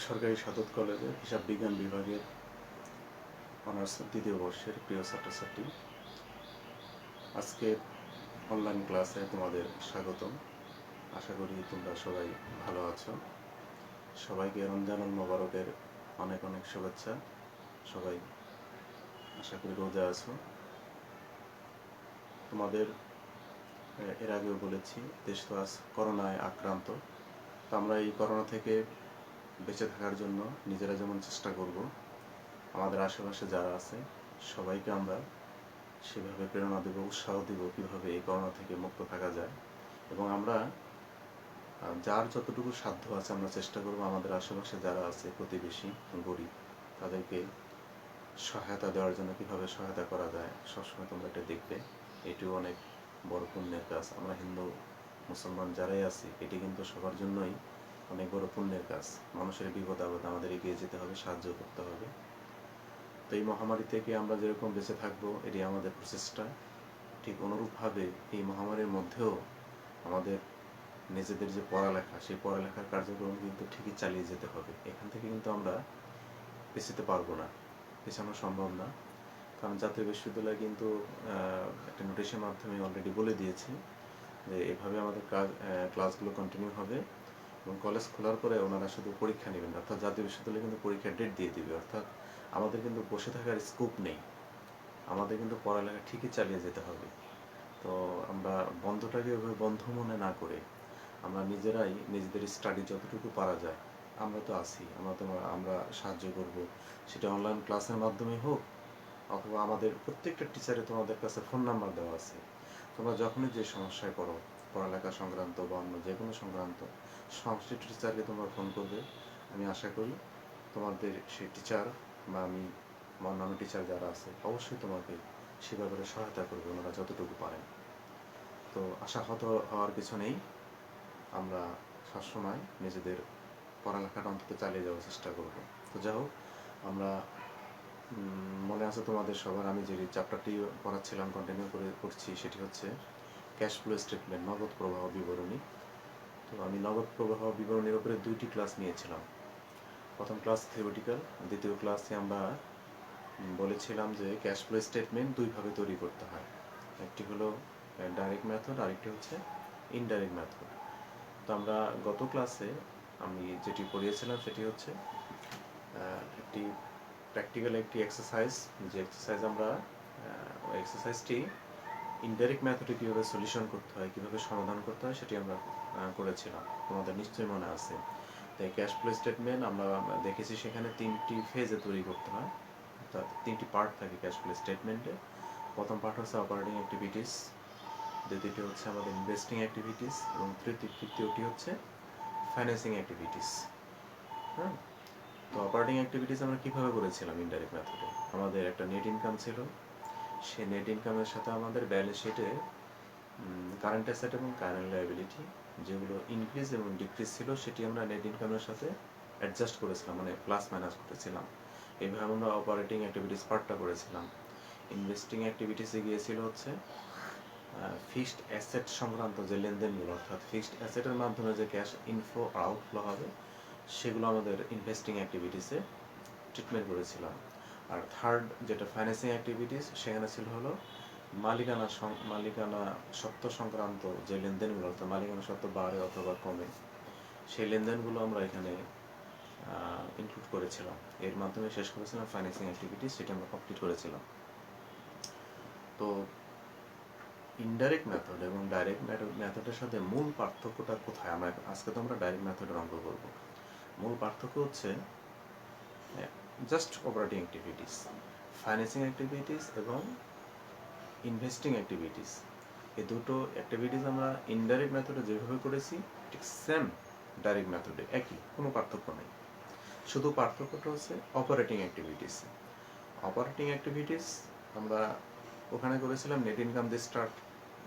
সরকারি সাদত কলেজের হিসাব বিজ্ঞান বিভাগের অনার্স দ্বিতীয় বর্ষের প্রিয় ছাত্রছাত্রী, আজকে অনলাইন ক্লাসে তোমাদের স্বাগতম। আশা করি তোমরা সবাই ভালো আছো। সবাইকে রমজানুল মোবারকের অনেক অনেক শুভেচ্ছা। সবাই আশা করি রোজা আছো। তোমাদের এর আগেও বলেছি, দেশ তো আজ করোনায় আক্রান্ত। তো আমরা এই করোনা থেকে বেঁচে থাকার জন্য নিজেরা যেমন চেষ্টা করব, আমাদের আশেপাশে যারা আছে সবাইকে আমরা সেভাবে প্রেরণা দেব, উৎসাহ দেব কীভাবে এই করোনা থেকে মুক্ত থাকা যায়। এবং আমরা যার যতটুকু সাধ্য আছে আমরা চেষ্টা করব আমাদের আশেপাশে যারা আছে প্রতিবেশী, গরিব, তাদেরকে সহায়তা দেওয়ার জন্য কীভাবে সহায়তা করা যায় সবসময় তোমরা এটা দেখবে। এটিও অনেক বড় পুণ্যের কাজ। আমরা হিন্দু মুসলমান যারাই আছি, এটি কিন্তু সবার জন্যই অনেক বড় পুণ্যের কাজ। মানুষের বিপদ আপদে আমাদের এগিয়ে যেতে হবে, সাহায্য করতে হবে। তো এই মহামারী থেকে আমরা যেরকম বেঁচে থাকবো, এটি আমাদের প্রচেষ্টা। ঠিক অনুরূপভাবে এই মহামারীর মধ্যেও আমাদের নিজেদের যে পড়ালেখা, সেই পড়ালেখার কার্যক্রম কিন্তু ঠিকই চালিয়ে যেতে হবে। এখান থেকে কিন্তু আমরা পেছাতে পারবো না, পেছানো সম্ভব না। কারণ জাতীয় বিশ্ববিদ্যালয় কিন্তু একটা নোটিশের মাধ্যমে অলরেডি বলে দিয়েছে যে এভাবে আমাদের ক্লাসগুলো কন্টিনিউ হবে এবং কলেজ খোলার পরে ওনারা শুধু পরীক্ষা নেবেন, অর্থাৎ জাতীয় বিশ্ববিদ্যালয় কিন্তু পরীক্ষার ডেট দিয়ে দিবে। অর্থাৎ আমাদের কিন্তু বসে থাকার স্কোপ নেই, আমাদের কিন্তু পড়ালেখা ঠিকই চালিয়ে যেতে হবে। তো আমরা বন্ধটাকে ওইভাবে বন্ধ মনে না করে আমরা নিজেরাই নিজেদের স্টাডি যতটুকু পারা যায়, আমরা তো আছি, আমরা সাহায্য করব। সেটা অনলাইন ক্লাসের মাধ্যমে হোক অথবা আমাদের প্রত্যেকটা টিচারে তোমাদের কাছে ফোন নাম্বার দেওয়া আছে। তোমরা যখনই যে সমস্যায় পড়ো, পড়ালেখা সংক্রান্ত বা অন্য যে কোনো সংক্রান্ত, সংশ্লিষ্ট টিচারকে তোমরা ফোন করবে। আমি আশা করি তোমাদের সেই টিচার বা আমি বা অন্যান্য টিচার যারা আছে অবশ্যই তোমাকে সে ব্যাপারে সহায়তা করবে ওনারা যতটুকু পারেন। তো আশাহত হওয়ার কিছু নেই। আমরা সবসময় নিজেদের পড়ালেখাটা অন্তত চালিয়ে যাওয়ার চেষ্টা করব। তো যাই হোক, আমরা মনে আছে তোমাদের সবার, আমি যে চ্যাপ্টারটি পড়াচ্ছিলাম কন্টিনিউ করছি, সেটি হচ্ছে ক্যাশ ফ্লো স্টেটমেন্ট, নগদ প্রবাহ বিবরণী। তো আমি নগদ প্রবাহ বিবরণীর উপরে 2টি ক্লাস নিয়েছিলাম। প্রথম ক্লাস থিওরিটিক্যাল, দ্বিতীয় ক্লাসে আমরা বলেছিলাম যে ক্যাশ ফ্লো স্টেটমেন্ট দুইভাবে তৈরি করতে হয়। একটি হলো ডাইরেক্ট মেথড, আরেকটি হচ্ছে ইনডাইরেক্ট মেথড। তো আমরা গত ক্লাসে আমি যেটি পড়িয়েছিলাম সেটি হচ্ছে একটি প্র্যাকটিক্যাল একটি এক্সারসাইজ, যে এক্সারসাইজ আমরা এক্সারসাইজটি ইনডাইরেক্ট মেথডে কীভাবে সলিউশন করতে হয়, কীভাবে সমাধান করতে হয় সেটি আমরা করেছিলাম, তোমাদের নিশ্চয়ই মনে আছে। তাই ক্যাশ ফ্লো স্টেটমেন্ট আমরা দেখেছি সেখানে 3টি ফেজে তৈরি করতে হয়, অর্থাৎ 3টি পার্ট থাকে ক্যাশ ফ্লো স্টেটমেন্টে। প্রথম পার্ট হচ্ছে অপারেটিং অ্যাক্টিভিটিস, দ্বিতীয়টি হচ্ছে আমাদের ইনভেস্টিং অ্যাক্টিভিটিস এবং তৃতীয়টি হচ্ছে ফাইন্যান্সিং অ্যাক্টিভিটিস। হ্যাঁ, তো অপারেটিং অ্যাক্টিভিটিস আমরা কীভাবে করেছিলাম ইনডাইরেক্ট মেথডে। আমাদের একটা নেট ইনকাম ছিল, সেই নেট ইনকামের সাথে আমাদের ব্যালেন্স শিটে কারেন্ট অ্যাসেট এবং কারেন্ট লায়াবিলিটি যেগুলো ইনক্রিজ এবং ডিক্রিজ ছিল সেটি আমরা নেট ইনকামের সাথে অ্যাডজাস্ট করেছিলাম, মানে প্লাস মাইনাস করেছিলাম। এইভাবে আমরা অপারেটিং অ্যাক্টিভিটিস পার্টটা করেছিলাম। ইনভেস্টিং অ্যাক্টিভিটিসে গিয়েছিল হচ্ছে ফিক্সড অ্যাসেট সংক্রান্ত যে লেনদেনগুলো, অর্থাৎ ফিক্সড অ্যাসেটের মাধ্যমে যে ক্যাশ ইনফ্লো আর আউটফ্লো হবে সেগুলো আমাদের ইনভেস্টিং অ্যাক্টিভিটিসে ট্রিটমেন্ট করেছিলাম। আর থার্ড যেটা ফাইন্যান্সিং অ্যাক্টিভিটিস, সেখানে ছিল হলো মালিকানা সত্ত্ব সংক্রান্ত যে লেনদেনগুলো, অর্থাৎ মালিকানা সত্ত্ব বাড়ে অথবা কমে, সেই লেনদেনগুলো আমরা এখানে ইনক্লুড করেছিলাম। এর মাধ্যমে শেষ করেছিলাম ফাইন্যান্সিং অ্যাক্টিভিটিস, সেটা আমরা কমপ্লিট করেছিলাম। তো ইনডাইরেক্ট মেথড এবং ডাইরেক্ট মেথডের সাথে মূল পার্থক্যটা কোথায়? আজকে তো আমরা ডাইরেক্ট মেথডের অঙ্ক করব। মূল পার্থক্য হচ্ছে just operating activities, financing activities এবং ইনভেস্টিং অ্যাক্টিভিটিস। এই দুটো অ্যাক্টিভিটিস আমরা ইনডাইরেক্ট মেথডে যেভাবে করেছি ঠিক সেম ডাইরেক্ট মেথডে একই, কোনো পার্থক্য নেই। শুধু পার্থক্যটা হচ্ছে অপারেটিং অ্যাক্টিভিটিস। অপারেটিং অ্যাক্টিভিটিস আমরা ওখানে করেছিলাম নেট ইনকাম দিয়ে স্টার্ট,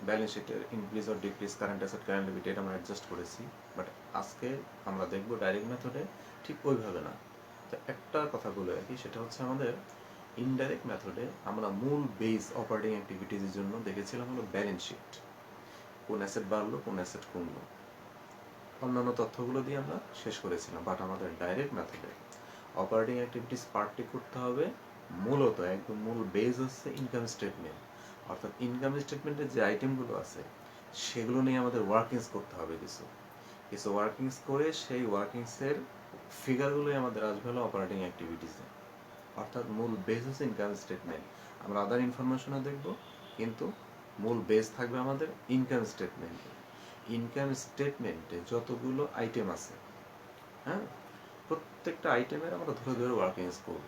ব্যালেন্স শিটের increase or decrease, current asset, current liability এটা আমরা অ্যাডজাস্ট করেছি। বাট আজকে আমরা দেখব ডাইরেক্ট মেথডে ঠিক ওইভাবে না। তো একটা কথা বলে রাখি, সেটা হচ্ছে আমাদের ইনডাইরেক্ট মেথডে আমরা মূল বেস অপারেটিং অ্যাক্টিভিটিসের জন্য দেখেছিলাম হলো ব্যালেন্স শিট, কোন অ্যাসেট বাড়লো কোন অ্যাসেট কমলো। অন্যান্য তথ্যগুলো দিয়ে আমরা শেষ করেছিলাম। বাট আমাদের ডাইরেক্ট মেথডে অপারেটিং অ্যাক্টিভিটিস পার্টটি করতে হবে মূলত একদম মূল বেজ হচ্ছে ইনকাম স্টেটমেন্ট। অর্থাৎ ইনকাম স্টেটমেন্টের যে আইটেমগুলো আছে সেগুলো নিয়ে আমাদের ওয়ার্কিংস করতে হবে, কিছু কিছু ওয়ার্কিংস করে সেই ওয়ার্কিংসের ফিগারগুলোই আমাদের আসবে হলো অপারেটিং অ্যাক্টিভিটিসে। অর্থাৎ মূল বেস হচ্ছে ইনকাম স্টেটমেন্ট। আমরা আদার ইনফরমেশনও দেখব, কিন্তু মূল বেস থাকবে আমাদের ইনকাম স্টেটমেন্টে। ইনকাম স্টেটমেন্টে যতগুলো আইটেম আছে, হ্যাঁ, প্রত্যেকটা আইটেমের আমরা ধরে ধরে ওয়ার্কিংস করব।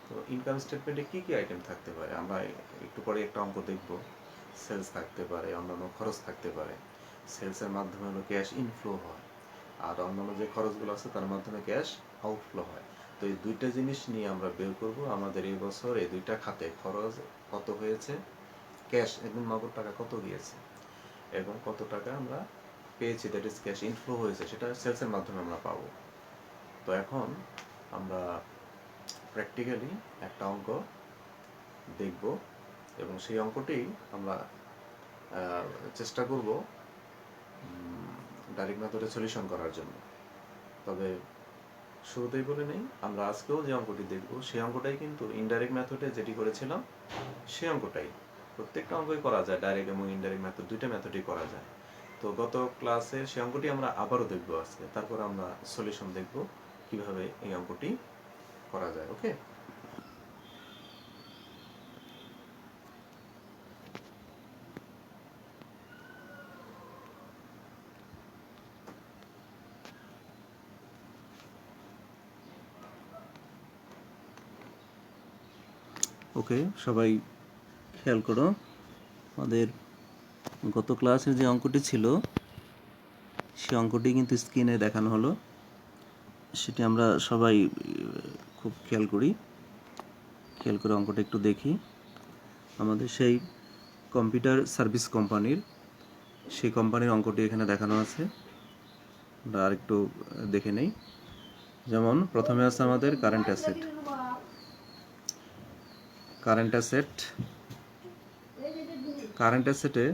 তো ইনকাম স্টেটমেন্টে কী কী আইটেম থাকতে পারে আমরা একটু পরে একটা অঙ্ক দেখব। সেলস থাকতে পারে, অন্যান্য খরচ থাকতে পারে। সেলসের মাধ্যমে হলো ক্যাশ ইনফ্লো হয়, আর অন্যান্য যে খরচগুলো আছে তার মাধ্যমে ক্যাশ আউটফ্লো হয়। তো এই দুইটা জিনিস নিয়ে আমরা বের করব আমাদের এই বছর এই দুইটা খাতে খরচ কত হয়েছে, ক্যাশ এবং নগদ টাকা কত গিয়েছে, এবং কত টাকা আমরা পেয়েছি, দ্যাট ইজ ক্যাশ ইনফ্লো হয়েছে, সেটা সেলসের মাধ্যমে আমরা পাবো। তো এখন আমরা প্র্যাকটিক্যালি একটা অঙ্ক দেখব, এবং সেই অঙ্কটি আমরা চেষ্টা করব ডাইরেক্ট মেথডে সলিউশন করার জন্য। তবে শুরুতেই বলে নেই, আমরা আজকেও যে অঙ্কটি দেখব সেই অঙ্কটাই কিন্তু ইনডাইরেক্ট মেথডে যেটি করেছিলাম সেই অঙ্কটাই। প্রত্যেকটা অঙ্কই করা যায়, ডাইরেক্ট এবং ইনডাইরেক্ট মেথড দুইটা মেথডই করা যায়। তো গত ক্লাসে সেই অঙ্কটি আমরা আবারও দেখব আজকে, তারপর আমরা সলিউশন দেখব কিভাবে এই অঙ্কটি করা যায়। ওকে, ওকে, সবাই খেয়াল করো, আমাদের গত ক্লাসের যে অঙ্কটি ছিল সেই অঙ্কটি কিন্তু স্ক্রিনে দেখানো হলো, সেটি আমরা সবাই খুব খেয়াল করে অঙ্কটা একটু দেখি। আমাদের সেই কম্পিউটার সার্ভিস কোম্পানির সেই কোম্পানির অঙ্কটি এখানে দেখানো আছে, আমরা আরেকটু দেখে নেই। যেমন প্রথমে আছে আমাদের কারেন্ট অ্যাসেটে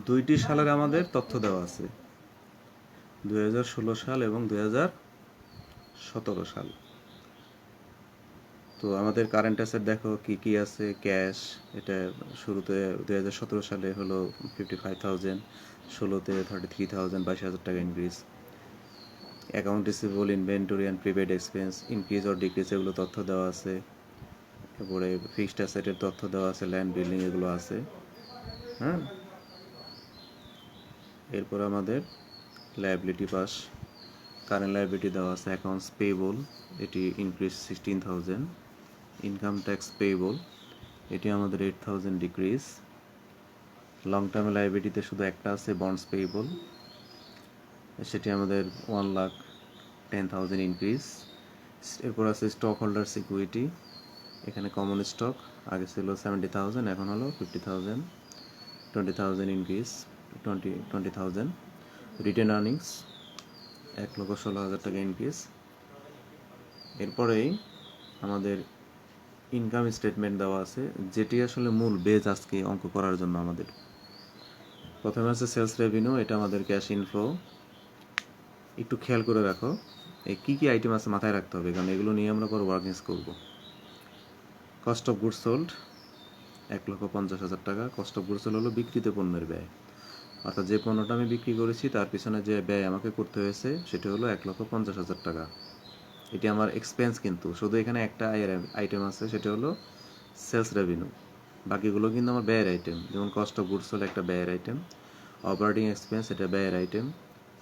দুইটি সালের আমাদের তথ্য দেওয়া আছে, 2016 সাল এবং 2017 সাল। তো আমাদের কারেন্ট অ্যাসেট দেখো কি কি আছে। ক্যাশ, এটা শুরুতে 2017 সালে হলো 55,000, 16তে 33,000, 22,000 টাকা increase. Account receivable, inventory and prepaid expense increase or decrease, এগুলো তথ্য দেওয়া আছে। এরপরে ফিক্সড অ্যাসেটের তথ্য দেওয়া আছে, ল্যান্ড বিল্ডিং এগুলো আছে, হ্যাঁ। এরপর আমাদের লায়াবিলিটি পাস, কারেন্ট লায়াবিলিটি দেওয়া আছে। অ্যাকাউন্টস পেয়েবল, এটি ইনক্রিজ 16,000। ইনকাম ট্যাক্স পেয়েবল, এটি আমাদের 8,000 ডিক্রিজ। লং টার্ম লায়াবিলিটিতে শুধু একটা আছে, বন্ডস পেয়েবল, সেটি আমাদের 1,10,000 ইনক্রিজ। এরপর আছে স্টক হোল্ডার সিকিউরিটি, এখানে কমন স্টক আগে ছিল 70,000, এখন হলো 50,000, 20,000 ইনক্রিজ, 20,000। রিটেন আর্নিংস 1,16,000 টাকা ইনক্রিজ। এরপরেই আমাদের ইনকাম স্টেটমেন্ট দেওয়া আছে, যেটি আসলে মূল বেজ আজকে অঙ্ক করার জন্য আমাদের। প্রথমে আছে সেলস রেভিনিউ, এটা আমাদের ক্যাশ ইনফ্লো। একটু খেয়াল করে রাখো এই কী কী আইটেম আছে, মাথায় রাখতে হবে, কারণ এগুলো নিয়ে আমরা পরে ওয়ার্কিংস করব। কস্ট অফ গুডস সোল্ড 1,50,000 টাকা। কস্ট অফ গুডস সোল্ড হলো বিক্রিত পণ্যের ব্যয়, অর্থাৎ যে পণ্যটা আমি বিক্রি করেছি তার পিছনে যে ব্যয় আমাকে করতে হয়েছে সেটা হলো 1,50,000 টাকা। এটি আমার এক্সপেন্স, কিন্তু শুধু এখানে একটা আইটেম আছে, সেটা হলো সেলস রেভিনিউ। বাকিগুলো কিন্তু আমার ব্যয়ের আইটেম, যেমন কস্ট অফ গুডস সোল্ড একটা ব্যয়ের আইটেম, অপারেটিং এক্সপেন্স এটা ব্যয়ের আইটেম।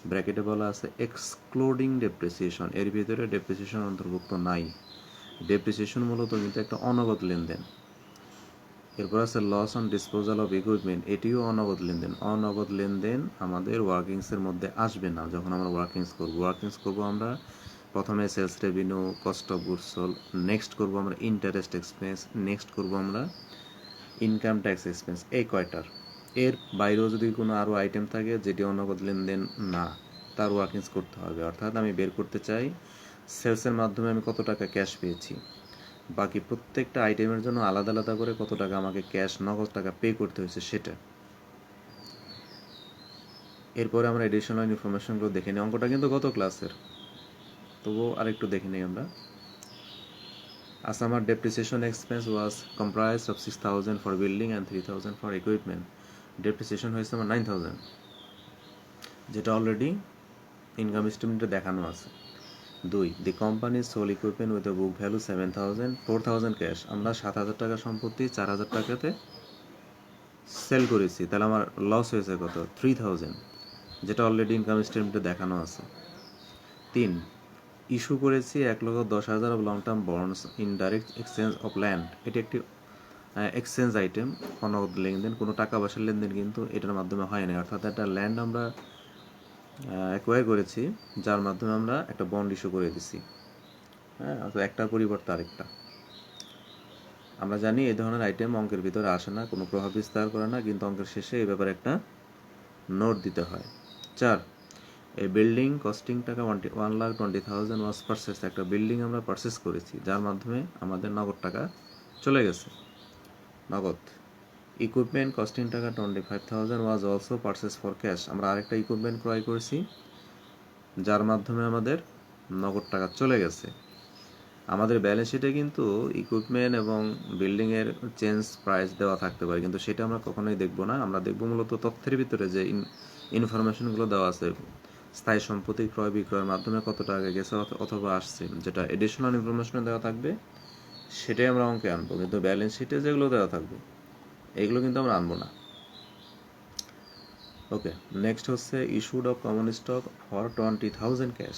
ব্র্যাকেটে বলা আছে এক্সক্লুডিং ডেপ্রিসিয়েশন, এর ভিতরে ডেপ্রিসিয়েশন অন্তর্ভুক্ত নাই। ডেপ্রিসিয়েশন মূলত কিন্তু একটা অনগদ লেনদেন। এরপর আছে loss on disposal of equipment, এটিও অনগদ লেনদেন। অনগদ লেনদেন আমাদের ওয়ার্কিংসের মধ্যে আসবে না। যখন আমরা ওয়ার্কিংস করবো আমরা প্রথমে sales revenue, cost of goods sold, next করবো আমরা ইন্টারেস্ট এক্সপেন্স, নেক্সট করবো আমরা ইনকাম ট্যাক্স এক্সপেন্স, এই কয়টার। এর বাইরেও যদি কোনো আরও আইটেম থাকে যেটি অনগদ লেনদেন না, তার ওয়ার্কিংস করতে হবে। অর্থাৎ আমি বের করতে চাই সেলসের মাধ্যমে আমি কত টাকা ক্যাশ পেয়েছি, বাকি প্রত্যেকটা আইটেমের জন্য আলাদা আলাদা করে কত টাকা আমাকে ক্যাশ নগদ টাকা পে করতে হয়েছে সেটা। এরপরে আমরা এডিশনাল ইনফরমেশনগুলো দেখে নিই। অঙ্কটা কিন্তু গত ক্লাসের, তবুও আরেকটু দেখে নিই আমরা। As our depreciation expense was comprised of 6,000 for building and 3,000 for equipment. Depreciation হয়েছে আমার 9,000, যেটা অলরেডি ইনকাম স্টেটমেন্টে দেখানো আছে। 2. The company sold equipment with a book value 7,000, 4,000 cash. আমরা 7,000 টাকা সম্পত্তি 4,000 টাকাতে সেল করেছি, তাহলে আমার লস হয়েছে কত? 3,000, যেটা অলরেডি ইনকাম স্টেটমেন্টে দেখানো আছে। 3. ইস্যু করেছি 1,10,000 of long term bonds in direct exchange of land. এটি একটি এক্সচেঞ্জ আইটেম, কোনো লেনদেন, কোনো টাকা পয়সার লেনদেন কিন্তু এটার মাধ্যমে হয় না। অর্থাৎ একটা ল্যান্ড আমরা অ্যাকোয়ার করেছি, যার মাধ্যমে আমরা একটা বন্ড ইস্যু করে দিছি। হ্যাঁ, অর্থাৎ একটার পরিবর্তে আরেকটা। আমরা জানি এই ধরনের আইটেম অঙ্কের ভিতরে আসে না, কোনো প্রভাব বিস্তার করে না, কিন্তু অঙ্কের শেষে এই ব্যাপারে একটা নোট দিতে হয়। 4. এই বিল্ডিং কস্টিং টাকা 1,20,000 ওয়াজ পারচেস। একটা বিল্ডিং আমরা পারচেস করেছি, যার মাধ্যমে আমাদের নগদ টাকা চলে গেছে, নগদ। ইকুইপমেন্ট কস্টিং টাকা 25,000 was also purchase for cash. আমরা আরেকটা ইকুইপমেন্ট ক্রয় করেছি, যার মাধ্যমে আমাদের নগদ টাকা চলে গেছে। আমাদের ব্যালেন্স শিটে কিন্তু ইকুইপমেন্ট এবং বিল্ডিংয়ের চেঞ্জ প্রাইস দেওয়া থাকতে পারে, কিন্তু সেটা আমরা কখনোই দেখব না। আমরা দেখব মূলত তথ্যের ভিতরে যে ইনফরমেশনগুলো দেওয়া আছে, স্থায়ী সম্পত্তি ক্রয় বিক্রয়ের মাধ্যমে কত টাকা গেছে অথবা আসছে, যেটা এডিশনাল ইনফরমেশনে দেওয়া থাকবে সেটাই আমরা অঙ্কে আনবো, কিন্তু ব্যালেন্স শিটে যেগুলো দেওয়া থাকবে এগুলো কিন্তু আমরা আনবো না। ওকে, নেক্সট হচ্ছে issued of common stock for 20,000 cash.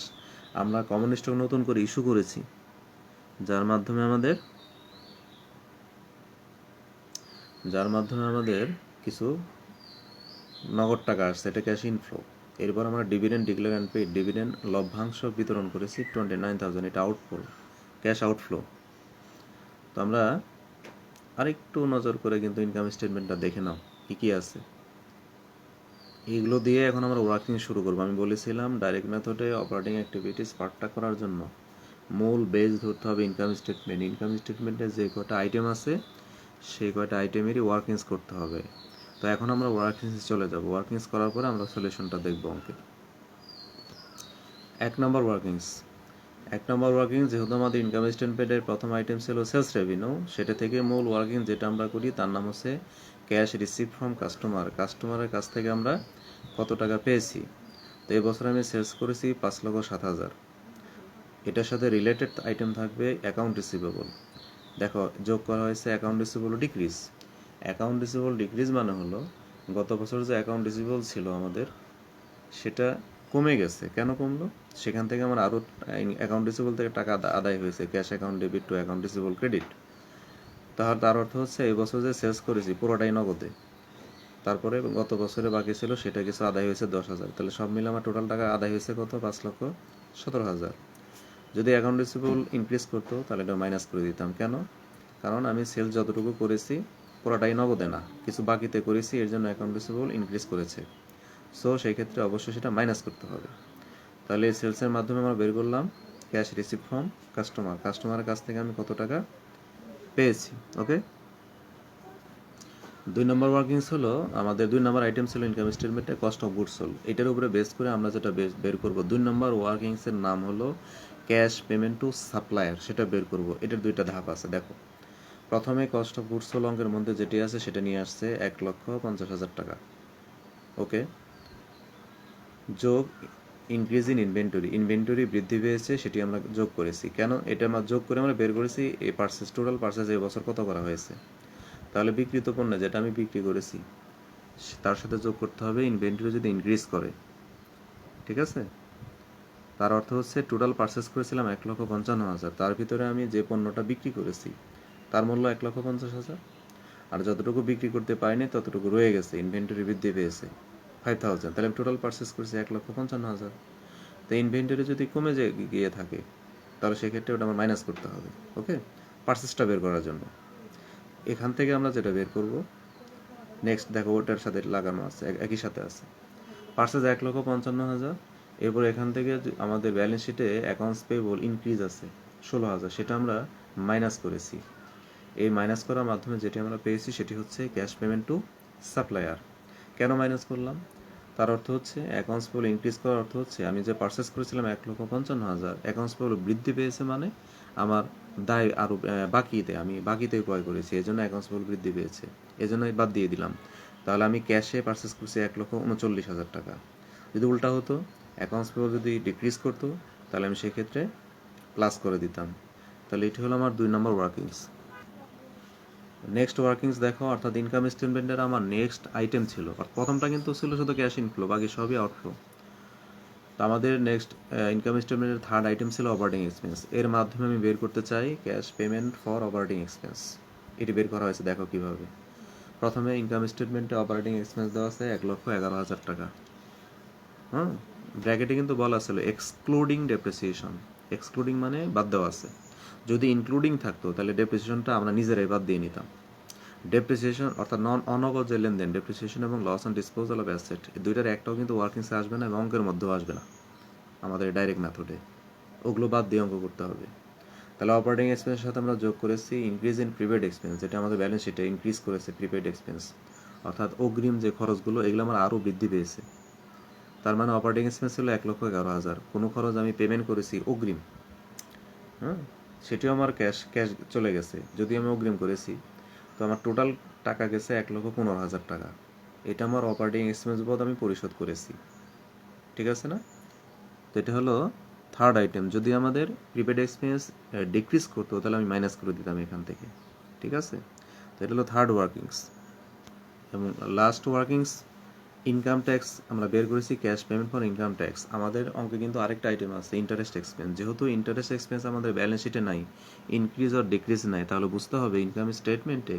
আমরা কমন স্টক নতুন করে ইস্যু করেছি, যার মাধ্যমে আমাদের কিছু নগদ টাকা আসছে, এটা ক্যাশ ইনফ্লো। এরপর আমরা dividend declare and paid, dividend লভ্যাংশ বিতরণ করেছি 29,000, এটা আউটফ্লো, ক্যাশ আউটফ্লো। তো আমরা আরেকটু নজর করে কিন্তু ইনকাম স্টেটমেন্টটা দেখে নাও কী কী আছে। এইগুলো দিয়ে এখন আমরা ওয়ার্কিং শুরু করবো। আমি বলেছিলাম ডাইরেক্ট মেথডে অপারেটিং অ্যাক্টিভিটিস পার্টটা করার জন্য মূল বেজ ধরতে হবে ইনকাম স্টেটমেন্ট। ইনকাম স্টেটমেন্টে যে কয়টা আইটেম আছে সেই কয়টা আইটেমেরই ওয়ার্কিংস করতে হবে। তো এখন আমরা ওয়ার্কিংসে চলে যাব। ওয়ার্কিংস করার পরে আমরা সলিউশনটা দেখব অঙ্কের। 1 নম্বর ওয়ার্কিং, যেহেতু আমাদের ইনকাম স্টেটমেন্টের প্রথম আইটেম ছিল সেলস রেভিনিউ, সেটা থেকে মূল ওয়ার্কিং যেটা আমরা করি তার নাম হচ্ছে ক্যাশ রিসিভ ফ্রম কাস্টমার। কাস্টমারের কাছ থেকে আমরা কত টাকা পেয়েছি। তো এই বছর আমি সেলস করেছি 5,07,000। এটার সাথে রিলেটেড আইটেম থাকবে অ্যাকাউন্ট রিসিভেবল। দেখো, যোগ করা হয়েছে account receivable decrease. Account receivable decrease মানে হলো গত বছর যে অ্যাকাউন্ট রিসিভেবল ছিল আমাদের, সেটা কমে গেছে। কেন কমলো? সেখান থেকে আমার আরও অ্যাকাউন্ট রিসিভেবল থেকে টাকা আদায় হয়েছে, cash account debit two account receivable credit. তাহলে তার অর্থ হচ্ছে এই বছর যে সেলস করেছি পুরোটাই নগদে, তারপরে গত বছরে বাকি ছিল সেটা কিছু আদায় হয়েছে 10,000। তাহলে সব মিলে আমার টোটাল টাকা আদায় হয়েছে কত? 5,17,000। যদি অ্যাকাউন্ট রিসিভেবল ইনক্রিজ করতো তাহলে এটা মাইনাস করে দিতাম। কেন? কারণ আমি সেলস যতটুকু করেছি পুরোটাই নগদে না, কিছু বাকিতে করেছি, এর জন্য অ্যাকাউন্ট রিসিভেবল ইনক্রিজ করেছে। সো সেই ক্ষেত্রে অবশ্যই সেটা মাইনাস করতে হবে। তাহলে এই সেলসের মাধ্যমে আমরা বের করলাম ক্যাশ রিসিভ ফ্রম কাস্টমার। কাস্টমারের কাছ থেকে আমি কত টাকা পেয়েছি। ওকে, 2 নম্বর ওয়ার্কিংস হলো আমাদের 2 নম্বর আইটেম ছিল ইনকাম স্টেটমেন্টে কস্ট অফ গুডস সোল্ড। এটার উপরে বেস করে আমরা যেটা বের করব 2 নম্বর ওয়ার্কিংসের নাম হলো ক্যাশ পেমেন্ট টু সাপ্লায়ার, সেটা বের করব। এটার 2টা ধাপ আছে। দেখো, প্রথমে কস্ট অফ গুডস সোল্ড অঙ্কের মধ্যে যেটি আছে সেটা নিয়ে আসছে 1,50,000 টাকা। ওকে, যোগ ইনক্রিজ ইন ইনভেন্টরি বৃদ্ধি পেয়েছে, সেটি আমরা যোগ করেছি। কেন? এটা আমরা যোগ করে আমরা বের করেছি এই টোটাল পারচেজ এই বছর কত করা হয়েছে। তাহলে বিক্রিত পণ্য যেটা আমি বিক্রি করেছি তার সাথে যোগ করতে হবে ইনভেন্টরি যদি ইনক্রিজ করে। ঠিক আছে, তার অর্থ হচ্ছে টোটাল পারচেজ করেছিলাম 1,55,000, তার ভিতরে আমি যে পণ্যটা বিক্রি করেছি তার মূল্য 1,50,000, আর যতটুকু বিক্রি করতে পারিনি ততটুকু রয়ে গেছে, ইনভেন্টরি বৃদ্ধি পেয়েছে 5,000। তাহলে আমি টোটাল পারচেজ করেছি 1,55,000। তো ইনভেন্টরি যদি কমে গিয়ে থাকে তাহলে সেক্ষেত্রে ওটা আমার মাইনাস করতে হবে। ওকে, পারচেজটা বের করার জন্য এখান থেকে আমরা যেটা বের করব নেক্সট, দেখো ওটার সাথে লাগানো আছে, একই সাথে আছে। পারচেজ 1,55,000। এরপর এখান থেকে আমাদের ব্যালেন্স শিটে অ্যাকাউন্টস পেয়েবল ইনক্রিজ আছে 16,000, সেটা আমরা মাইনাস করেছি। এই মাইনাস করার মাধ্যমে যেটি আমরা পেয়েছি সেটি হচ্ছে ক্যাশ পেমেন্ট টু সাপ্লায়ার। কেন মাইনাস করলাম? তার অর্থ হচ্ছে অ্যাকাউন্টস পেবল ইনক্রিজ করার অর্থ হচ্ছে আমি যে পারচেস করেছিলাম 1,55,000, অ্যাকাউন্টস পেবল বৃদ্ধি পেয়েছে মানে আমার দায় আরও বাকিতে, আমি বাকিতে ক্রয় করেছি, এই জন্য অ্যাকাউন্টস পেবল বৃদ্ধি পেয়েছে, এই জন্যই বাদ দিয়ে দিলাম। তাহলে আমি ক্যাশে পারচেস করছি 1,39,000 টাকা। যদি উল্টা হতো, অ্যাকাউন্টস পেবল যদি ডিক্রিজ করতো, তাহলে আমি সেক্ষেত্রে প্লাস করে দিতাম। তাহলে এটি হলো আমার 2 নম্বর ওয়ার্কিংস। নেক্সট ওয়ার্কিংস দেখো, অর্থাৎ ইনকাম স্টেটমেন্টের আমার নেক্সট আইটেম ছিল, প্রথমটা কিন্তু ছিল শুধু ক্যাশ ইনফ্লো, বাকি সবই আউটফ্লো। তো আমাদের নেক্সট ইনকাম স্টেটমেন্টের থার্ড আইটেম ছিল অপারেটিং এক্সপেন্স। এর মাধ্যমে আমি বের করতে চাই cash payment for operating expense. এটি বের করা হয়েছে, দেখো কিভাবে। প্রথমে ইনকাম স্টেটমেন্টে অপারেটিং এক্সপেন্স দেওয়া আছে 1,11,000 টাকা। হ্যাঁ, ব্র্যাকেটে কিন্তু বলা ছিল এক্সক্লুডিং ডেপ্রিসিয়েশন। এক্সক্লুডিং মানে বাদ দেওয়া আছে। যদি ইনক্লুডিং থাকতো তাহলে ডেপ্রিসিয়েশনটা আমরা নিজেরাই বাদ দিয়ে নিতাম। ডেপ্রিসিয়েশন অর্থাৎ অনগদ যে লেনদেন, ডেপ্রিসিয়েশন এবং loss and disposal of asset, এই দুইটার একটাও কিন্তু ওয়ার্কিংসে আসবে না এবং অঙ্কের মধ্যেও আসবে না আমাদের ডাইরেক্ট মেথডে। ওগুলো বাদ দিয়ে অঙ্ক করতে হবে। তাহলে অপারেটিং এক্সপেন্সের সাথে আমরা যোগ করেছি ইনক্রিজ ইন প্রিপেড এক্সপেন্স, যেটা আমাদের ব্যালেন্স শিটে ইনক্রিজ করেছে প্রিপেড এক্সপেন্স, অর্থাৎ অগ্রিম যে খরচগুলো এগুলো আমার আরও বৃদ্ধি পেয়েছে। তার মানে অপারেটিং এক্সপেন্স ছিল 1,11,000, কোনো খরচ আমি পেমেন্ট করেছি অগ্রিম, হ্যাঁ, সেটিও আমার ক্যাশ ক্যাশ চলে গেছে। যদি আমি অগ্রিম করেছি, তো আমার টোটাল টাকা গেছে 1,15,000 টাকা। এটা আমার অপারেটিং এক্সপেন্স বোধ আমি পরিশোধ করেছি, ঠিক আছে না? তো এটা হলো থার্ড আইটেম। যদি আমাদের প্রিপেড এক্সপেন্স ডিক্রিজ করতো তাহলে আমি মাইনাস করে দিতাম এখান থেকে, ঠিক আছে? তো এটা হলো থার্ড ওয়ার্কিংস। এবং লাস্ট ওয়ার্কিংস ইনকাম ট্যাক্স আমরা বের করেছি, cash payment for income tax. আমাদের অঙ্কে কিন্তু আরেকটা আইটেম আছে ইন্টারেস্ট এক্সপেন্স। যেহেতু ইন্টারেস্ট এক্সপেন্স আমাদের ব্যালেন্স শিটে নাই, ইনক্রিজ আর ডিক্রিজ নাই, তাহলে বুঝতে হবে ইনকাম স্টেটমেন্টে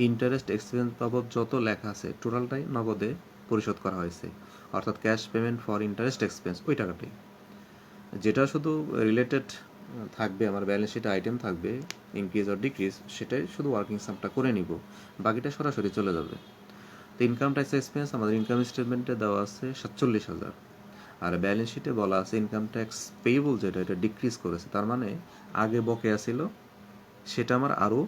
ইন্টারেস্ট এক্সপেন্স বাবদ যত লেখা আছে টোটালটাই নগদে পরিশোধ করা হয়েছে, অর্থাৎ cash payment for interest expense ওই টাকাটাই। যেটা শুধু রিলেটেড থাকবে, আমার ব্যালেন্স শিটে আইটেম থাকবে ইনক্রিজ আর ডিক্রিজ, সেটাই শুধু ওয়ার্কিং সামটা করে নিব, বাকিটা সরাসরি চলে যাবে। তো ইনকাম ট্যাক্স এক্সপেন্স আমাদের ইনকাম স্টেটমেন্টে দেওয়া আছে 47,000, আর ব্যালেন্স শিটে বলা আছে ইনকাম ট্যাক্স পেয়েবল যেটা, এটা ডিক্রিজ করেছে। তার মানে আগে বকেয়া ছিল সেটা আমার আরও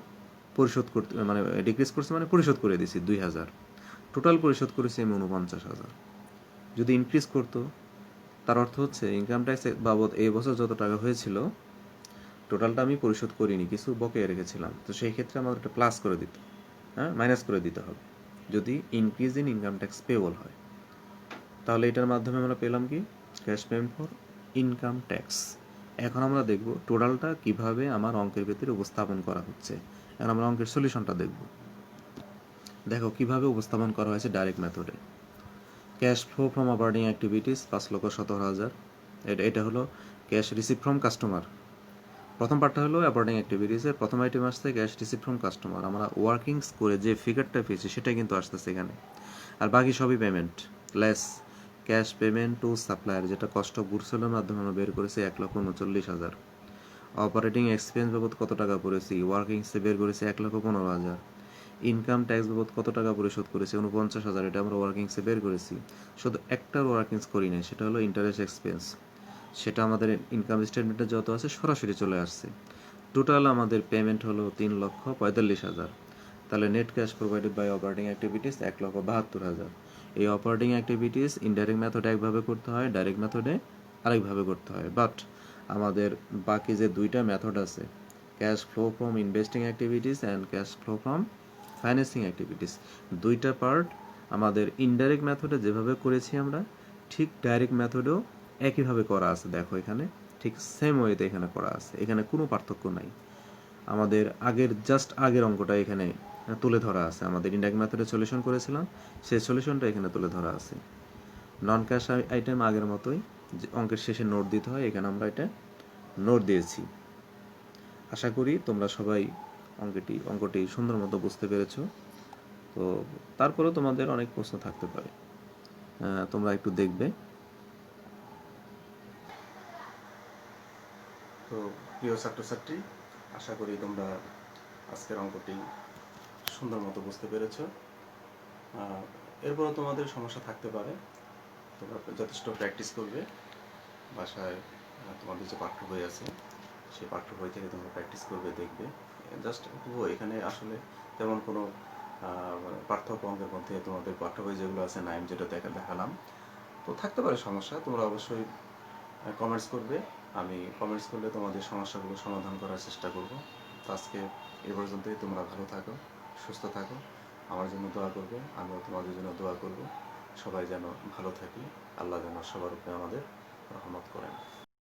পরিশোধ করতে, মানে ডিক্রিজ করছে মানে পরিশোধ করে দিয়েছি 2,000, টোটাল পরিশোধ করেছি আমি 49,000। যদি ইনক্রিজ করতো, তার অর্থ হচ্ছে ইনকাম ট্যাক্স বাবদ এই বছর যত টাকা হয়েছিল টোটালটা আমি পরিশোধ করিনি, কিছু বকেয়া রেখেছিলাম, তো সেই ক্ষেত্রে আমাদের একটা প্লাস করে দিতে, হ্যাঁ, মাইনাস করে দিতে হবে যদি increase in income tax payable হয়। তাহলে এটার মাধ্যমে আমরা পেলাম কি, cash payment for income tax. এখন আমরা দেখব টোটালটা কিভাবে আমার অঙ্কের ভিতরে উপস্থাপন করা হচ্ছে। এখন আমরা অঙ্কের সলিউশনটা দেখব। দেখো কিভাবে উপস্থাপন করা হয়েছে ডাইরেক্ট মেথডে। Cash flow from operating activities 5,17,000, এটা হলো ক্যাশ রিসিভ ফ্রম কাস্টমার। প্রথম পার্টটা হলো অপারেটিং অ্যাক্টিভিটিসের প্রথম আইটেম আসছে ক্যাশ রিসিভ ফ্রম কাস্টমার। আমরা ওয়ার্কিংস করে যে ফিগারটা পেয়েছি সেটাই কিন্তু আসতেছে এখানে, আর বাকি সবই payment less cash payment to supplier, যেটা কস্ট অফ গুডস সোল্ডের মাধ্যমে আমরা বের করেছি 1,39,000। অপারেটিং এক্সপেন্স বাবদ কত টাকা পড়েছি, ওয়ার্কিংসে বের করেছি 1,15,000। ইনকাম ট্যাক্স বাবদ কত টাকা পরিশোধ করেছি 49,000, এটা আমরা ওয়ার্কিংসে বের করেছি। শুধু একটার ওয়ার্কিংস করি নাই, সেটা হলো ইন্টারেস্ট এক্সপেন্স, সেটা আমাদের ইনকাম স্টেটমেন্টে যত আছে সরাসরি চলে আসছে। টোটাল আমাদের পেমেন্ট হলো 3,45,000। তাহলে net cash provided by operating activities 1,72,000। এই অপারেটিং অ্যাক্টিভিটিস ইনডাইরেক্ট মেথডে একভাবে করতে হয়, ডাইরেক্ট মেথডে আরেকভাবে করতে হয়। বাট আমাদের বাকি যে দুইটা মেথড আছে, cash flow from investing activities and cash flow from financing activities, দুইটা পার্ট আমাদের ইনডাইরেক্ট মেথডে যেভাবে করেছি আমরা, ঠিক ডাইরেক্ট মেথডেও একইভাবে করা আছে। দেখো এখানে ঠিক সেম ওয়েতে এখানে করা আছে, এখানে কোনো পার্থক্য নাই। আমাদের জাস্ট আগের অঙ্কটা এখানে তুলে ধরা আছে, আমাদের ইনডাইরেক্ট মেথডে সলিউশন করেছিলাম সেই সলিউশনটা এখানে তুলে ধরা আছে। নন ক্যাশ আইটেম আগের মতোই, অঙ্কের শেষে নোট দিতে হয়, এখানে আমরা এটা নোট দিয়েছি। আশা করি তোমরা সবাই অঙ্কটি সুন্দর মতো বুঝতে পেরেছো। তো তারপরেও তোমাদের অনেক প্রশ্ন থাকতে পারে, তোমরা একটু দেখবে। তো প্রিয় ছাত্রছাত্রী, আশা করি তোমরা আজকের অঙ্কটি সুন্দর মতো বুঝতে পেরেছো। এরপরও তোমাদের সমস্যা থাকতে পারে, তোমরা যথেষ্ট প্র্যাকটিস করবে বাসায়। তোমাদের যে পাঠ্য বই আছে সেই পাঠ্য বই থেকে তোমরা প্র্যাকটিস করবে, দেখবে। জাস্ট এখানে আসলে তেমন কোনো পার্থক্য অঙ্কের মধ্যে তোমাদের পাঠ্য বই যেগুলো আছে 9 যেটা দেখালাম, তো থাকতে পারে সমস্যা, তোমরা অবশ্যই কমেন্টস করবে। আমি কমেন্টস করলে তোমাদের সমস্যাগুলো সমাধান করার চেষ্টা করব। তো আজকে এ পর্যন্তই। তোমরা ভালো থাকো, সুস্থ থাকো, আমার জন্য দোয়া করবে, আমিও তোমাদের জন্য দোয়া করব। সবাই যেন ভালো থাকি, আল্লাহ যেন সবার উপরে আমাদের রহমত করেন।